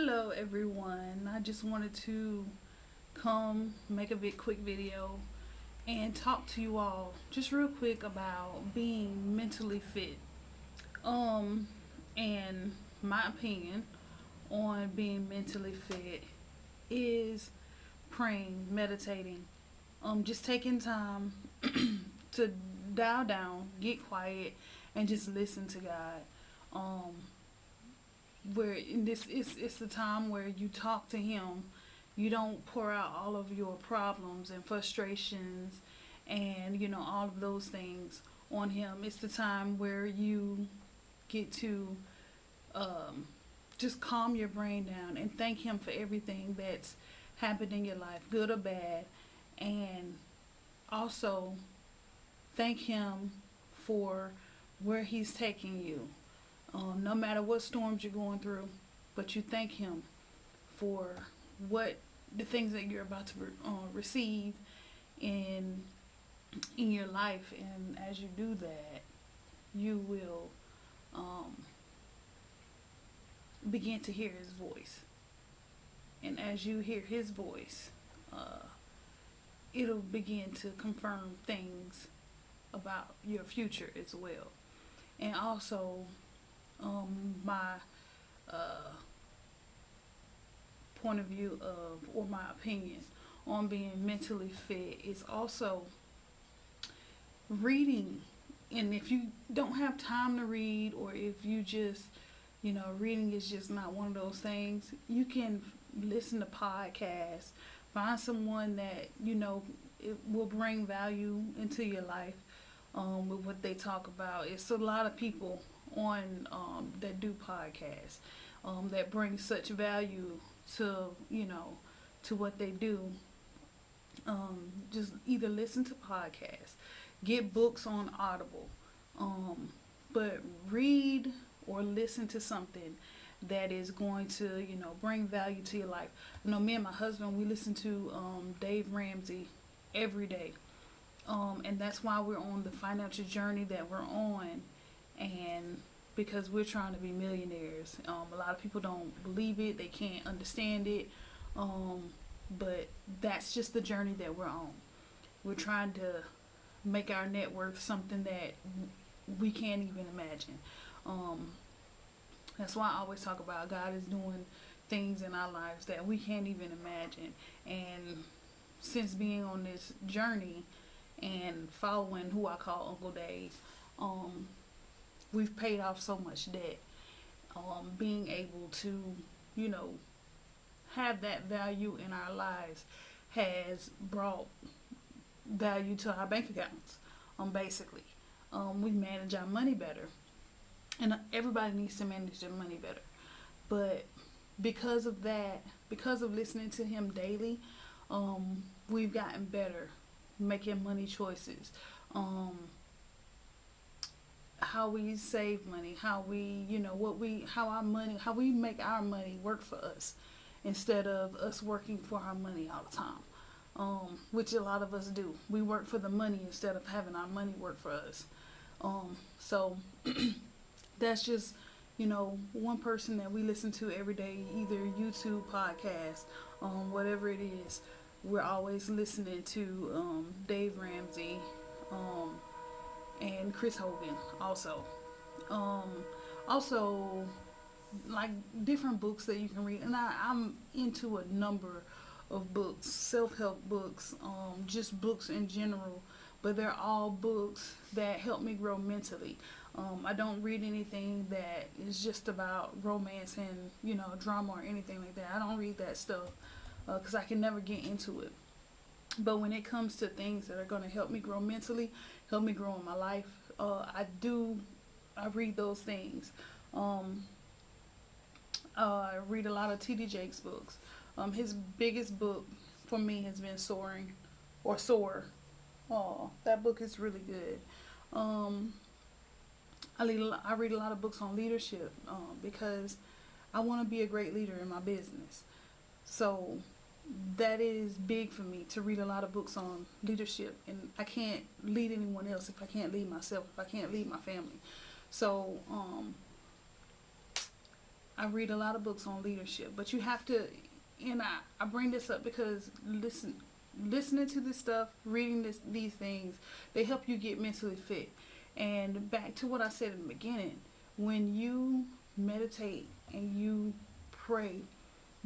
Hello everyone. I just wanted to come make a quick video and talk to you all just real quick about being mentally fit. Um and my opinion on being mentally fit is praying, meditating, just taking time to dial down, get quiet and just listen to God. Um where in this it's the time where you talk to him. You don't pour out all of your problems and frustrations and all of those things on him. It's the time where you get to um, just calm your brain down and thank him for everything that's happened in your life, good or bad, and also thank him for where he's taking you. No matter what storms you're going through, but you thank him for what the things that you're about to receive in your life, and as you do that, you will um, begin to hear his voice. And as you hear his voice, uh, it'll begin to confirm things about your future as well. And also, my uh, point of view of, or my opinion on being mentally fit is also reading. And if you don't have time to read, or if you just, reading is just not one of those things, you can listen to podcasts, find someone that, it will bring value into your life with what they talk about. It's a lot of people on that do podcasts that bring such value to to what they do. Just either listen to podcasts, get books on Audible, but read or listen to something that is going to bring value to your life. Me and my husband, we listen to Dave Ramsey every day, and that's why we're on the financial journey that we're on, and because we're trying to be millionaires. A lot of people don't believe it, they can't understand it, but that's just the journey that we're on. We're trying to make our net worth something that we can't even imagine. Um, that's why I always talk about God is doing things in our lives that we can't even imagine. And since being on this journey and following who I call Uncle Dave, um, we've paid off so much debt. Being able to, you know, have that value in our lives has brought value to our bank accounts. Basically, we manage our money better, and everybody needs to manage their money better. But because of that, because of listening to him daily, we've gotten better making money choices. Um, how we save money, how we, how our money, how we make our money work for us instead of us working for our money all the time. Which a lot of us do. We work for the money instead of having our money work for us. So that's just, one person that we listen to every day, either YouTube, podcast, whatever it is. We're always listening to Dave Ramsey, um, and Chris Hogan also. Um, Also, like different books that you can read, and I'm into a number of books, self-help books, just books in general, but they're all books that help me grow mentally. I don't read anything that is just about romance and drama or anything like that. I don't read that stuff because I can never get into it. But when it comes to things that are going to help me grow mentally, help me grow in my life, I read those things. Um, I read a lot of T.D. Jakes books. His biggest book for me has been Soaring or Soar. Oh, that book is really good. Um, I read a lot of books on leadership because I want to be a great leader in my business. So that is big for me to read a lot of books on leadership. And I can't lead anyone else if I can't lead myself, if I can't lead my family. So I read a lot of books on leadership, but you have to, and I bring this up because listening to this stuff, reading these things, they help you get mentally fit. And back to what I said in the beginning, when you meditate and you pray,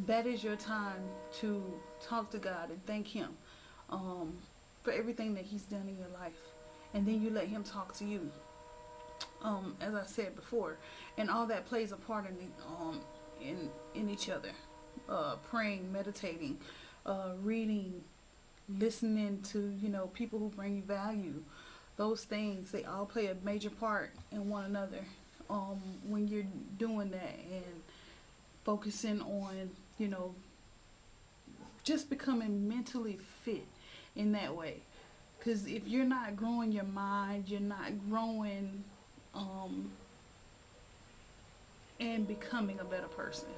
that is your time to talk to God and thank Him for everything that He's done in your life. And then you let Him talk to you. As I said before, and all that plays a part in each other. Praying, meditating, reading, listening to people who bring you value. Those things, they all play a major part in one another. When you're doing that and focusing on just becoming mentally fit in that way. Because if you're not growing your mind, you're not growing and becoming a better person.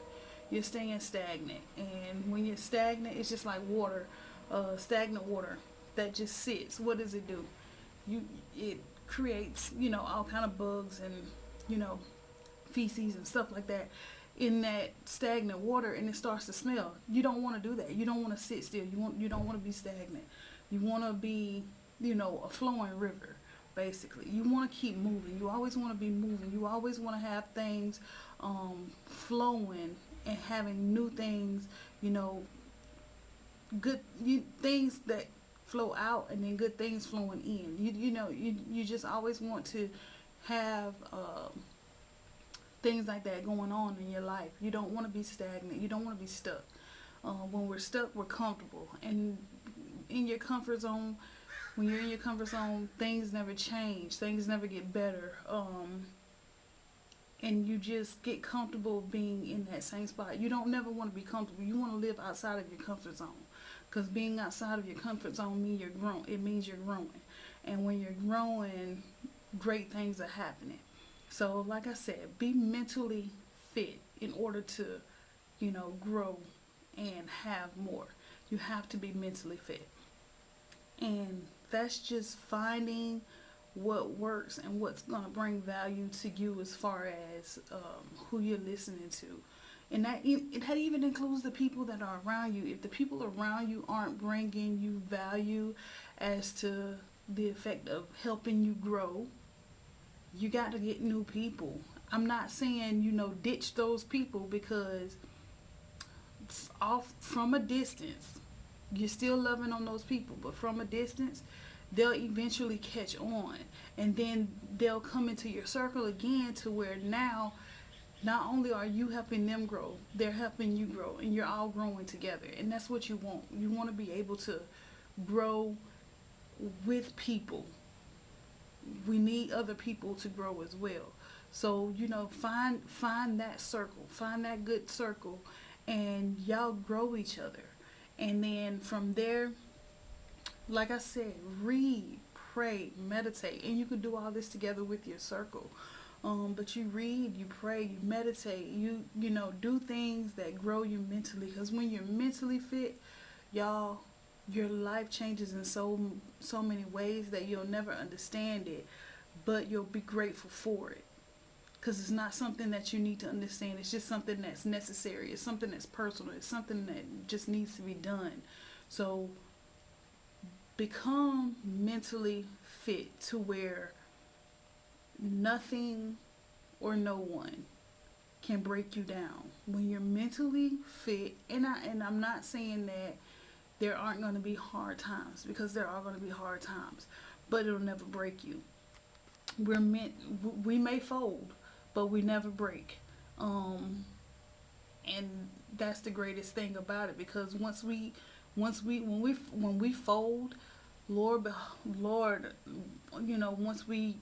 You're staying stagnant. And when you're stagnant, it's just like water, stagnant water that just sits. What does it do? It creates, all kind of bugs and, feces and stuff like that in that stagnant water, and it starts to smell. You don't want to do that. You don't want to sit still. You don't want to be stagnant. You want to be, a flowing river, basically. You want to keep moving. You always want to be moving. You always want to have things flowing and having new things, good things that flow out and then good things flowing in. You just always want to have things like that going on in your life. You don't want to be stagnant. You don't want to be stuck. When we're stuck, we're comfortable. And in your comfort zone, when you're in your comfort zone, things never change. Things never get better. And you just get comfortable being in that same spot. You don't never want to be comfortable. You want to live outside of your comfort zone. Because being outside of your comfort zone means you're growing. It means you're growing. And when you're growing, great things are happening. So, like I said, be mentally fit in order to, grow and have more. You have to be mentally fit. And that's just finding what works and what's going to bring value to you as far as who you're listening to. And that even includes the people that are around you. If the people around you aren't bringing you value as to the effect of helping you grow, you got to get new people. I'm not saying, ditch those people, because off from a distance, you're still loving on those people, but from a distance, they'll eventually catch on, and then they'll come into your circle again, to where now not only are you helping them grow, they're helping you grow, and you're all growing together. And that's what you want. You want to be able to grow with people. We need other people to grow as well. So, find that circle, find that good circle, and y'all grow each other. And then from there, like I said, read, pray, meditate, and you can do all this together with your circle. But you read, you pray, you meditate, you do things that grow you mentally. Because when you're mentally fit, y'all, your life changes in so many ways that you'll never understand it, but you'll be grateful for it. Because it's not something that you need to understand. It's just something that's necessary. It's something that's personal. It's something that just needs to be done. So become mentally fit to where nothing or no one can break you down. When you're mentally fit, and I'm not saying that there aren't going to be hard times, because there are going to be hard times, but it'll never break you. We may fold, but we never break. And that's the greatest thing about it, because when we fold, Lord, once we,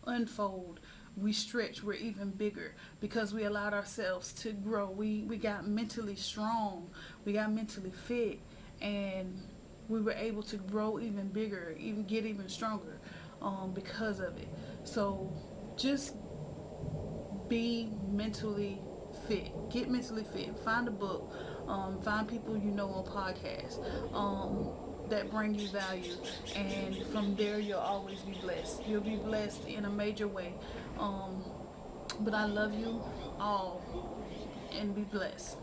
unfold, we stretch, we're even bigger, because we allowed ourselves to grow. We got mentally strong, we got mentally fit, and we were able to grow even bigger, even get even stronger because of it. So just be mentally fit. Get mentally fit. Find a book. Find people on podcasts that bring you value, and from there you'll always be blessed. You'll be blessed in a major way. But I love you all, and be blessed.